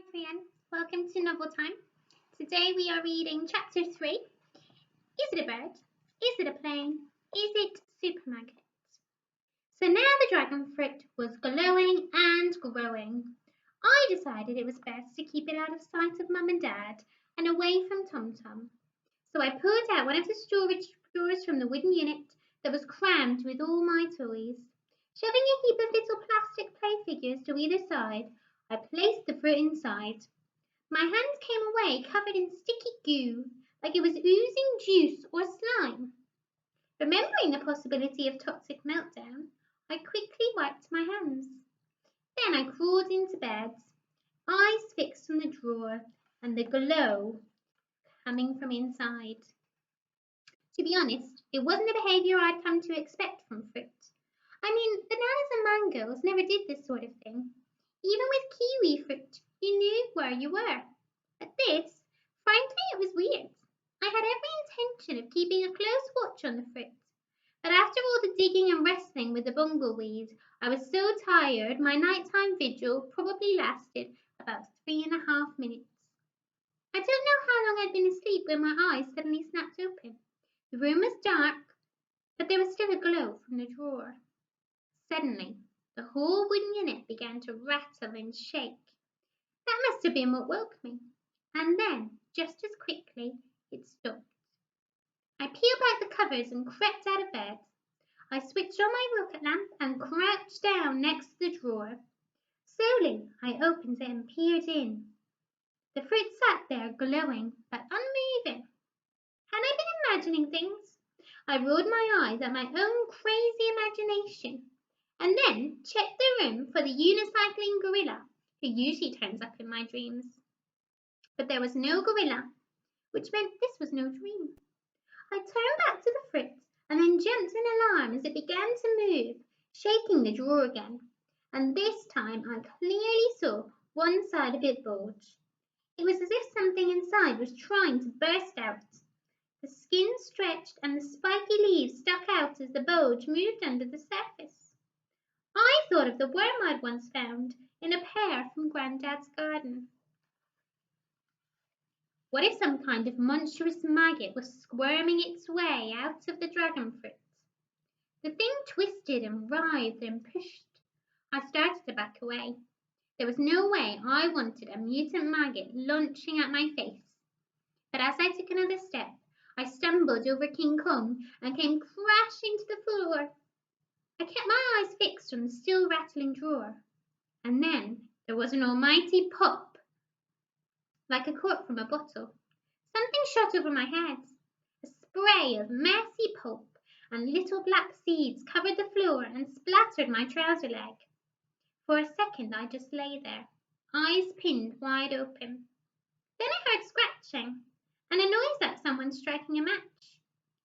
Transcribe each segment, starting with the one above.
everyone, welcome to Novel Time. Today we are reading Chapter 3. Is it a bird? Is it a plane? Is it Super Maggot? So now the dragon fruit was glowing and growing. I decided it was best to keep it out of sight of Mum and Dad and away from Tom Tom. So I pulled out one of the storage drawers from the wooden unit that was crammed with all my toys. Shoving a heap of little plastic play figures to either side, I placed the fruit inside. My hands came away covered in sticky goo, like it was oozing juice or slime. Remembering the possibility of toxic meltdown, I quickly wiped my hands. Then I crawled into bed, eyes fixed on the drawer and the glow coming from inside. To be honest, it wasn't the behaviour I'd come to expect from fruit. I mean, bananas and mangoes never did this sort of thing. Even with kiwi fruit, you knew where you were. But this, frankly, it was weird. I had every intention of keeping a close watch on the fruit. But after all the digging and wrestling with the bumbleweed, I was so tired my nighttime vigil probably lasted about 3.5 minutes. I don't know how long I'd been asleep when my eyes suddenly snapped open. The room was dark, but there was still a glow from the drawer. Suddenly, the whole wooden unit began to rattle and shake. That must have been what woke me. And then, just as quickly, it stopped. I peeled back the covers and crept out of bed. I switched on my rocket lamp and crouched down next to the drawer. Slowly, I opened it and peered in. The fruit sat there glowing but unmoving. Had I been imagining things? I rolled my eyes at my own crazy imagination and then checked the room for the unicycling gorilla who usually turns up in my dreams. But there was no gorilla, which meant this was no dream. I turned back to the fruit and then jumped in alarm as it began to move, shaking the drawer again. And this time I clearly saw one side of it bulge. It was as if something inside was trying to burst out. The skin stretched and the spiky leaves stuck out as the bulge moved under the surface. I thought of the worm I'd once found in a pear from Grandad's garden. What if some kind of monstrous maggot was squirming its way out of the dragon fruit? The thing twisted and writhed and pushed. I started to back away. There was no way I wanted a mutant maggot launching at my face. But as I took another step, I stumbled over King Kong and came crashing to the floor. I kept my eyes fixed on the still rattling drawer. And then there was an almighty pop, like a cork from a bottle. Something shot over my head. A spray of messy pulp and little black seeds covered the floor and splattered my trouser leg. For a second I just lay there, eyes pinned wide open. Then I heard scratching and a noise like someone striking a match.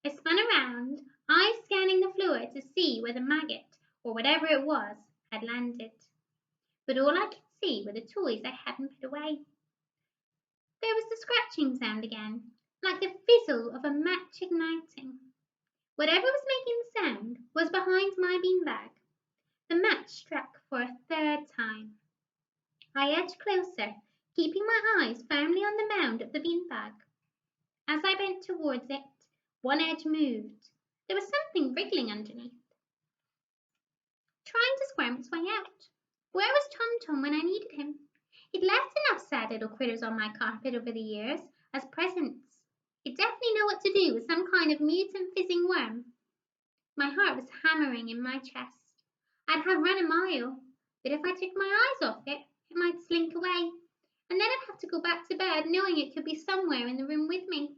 I spun around, eyes scanning the floor to see where the maggot, or whatever it was, had landed. But all I could see were the toys I hadn't put away. There was the scratching sound again, like the fizzle of a match igniting. Whatever was making the sound was behind my beanbag. The match struck for a third time. I edged closer, keeping my eyes firmly on the mound of the beanbag. As I bent towards it, one edge moved. There was something wriggling underneath, trying to squirm its way out. Where was Tom Tom when I needed him? He'd left enough sad little critters on my carpet over the years as presents. He'd definitely know what to do with some kind of mutant fizzing worm. My heart was hammering in my chest. I'd have run a mile, but if I took my eyes off it, it might slink away, and then I'd have to go back to bed knowing it could be somewhere in the room with me.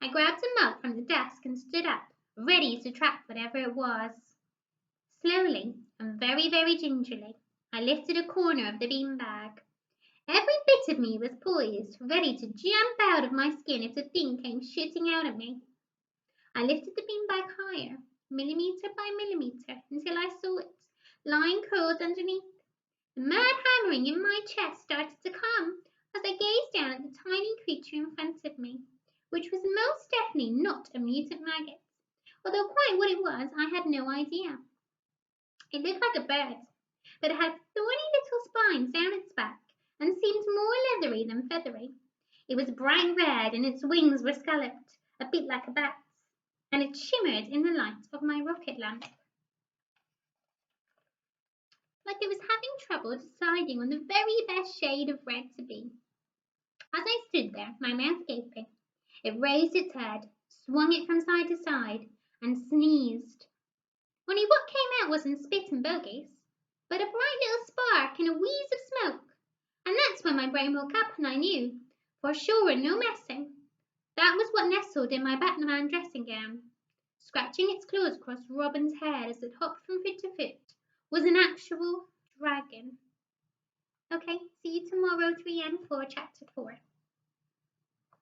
I grabbed a mug from the desk and stood up, ready to trap whatever it was. Slowly and very, very gingerly, I lifted a corner of the beanbag. Every bit of me was poised, ready to jump out of my skin if the thing came shooting out at me. I lifted the beanbag higher, millimetre by millimetre, until I saw it, lying curled underneath. The mad hammering in my chest started to come as I gazed down at the tiny creature in front of me, which was most definitely not a mutant maggot, although quite what it was I had no idea. It looked like a bird, but it had thorny little spines down its back and seemed more leathery than feathery. It was bright red and its wings were scalloped, a bit like a bat's, and it shimmered in the light of my rocket lamp. Like it was having trouble deciding on the very best shade of red to be. As I stood there, my mouth gaping, it raised its head, swung it from side to side, and sneezed. Only what came out wasn't spit and bogies, but a bright little spark and a wheeze of smoke. And that's when my brain woke up and I knew, for sure and no messing, that was what nestled in my Batman dressing gown. Scratching its claws across Robin's head as it hopped from foot to foot was an actual dragon. Okay, see you tomorrow, 3M, for chapter 4.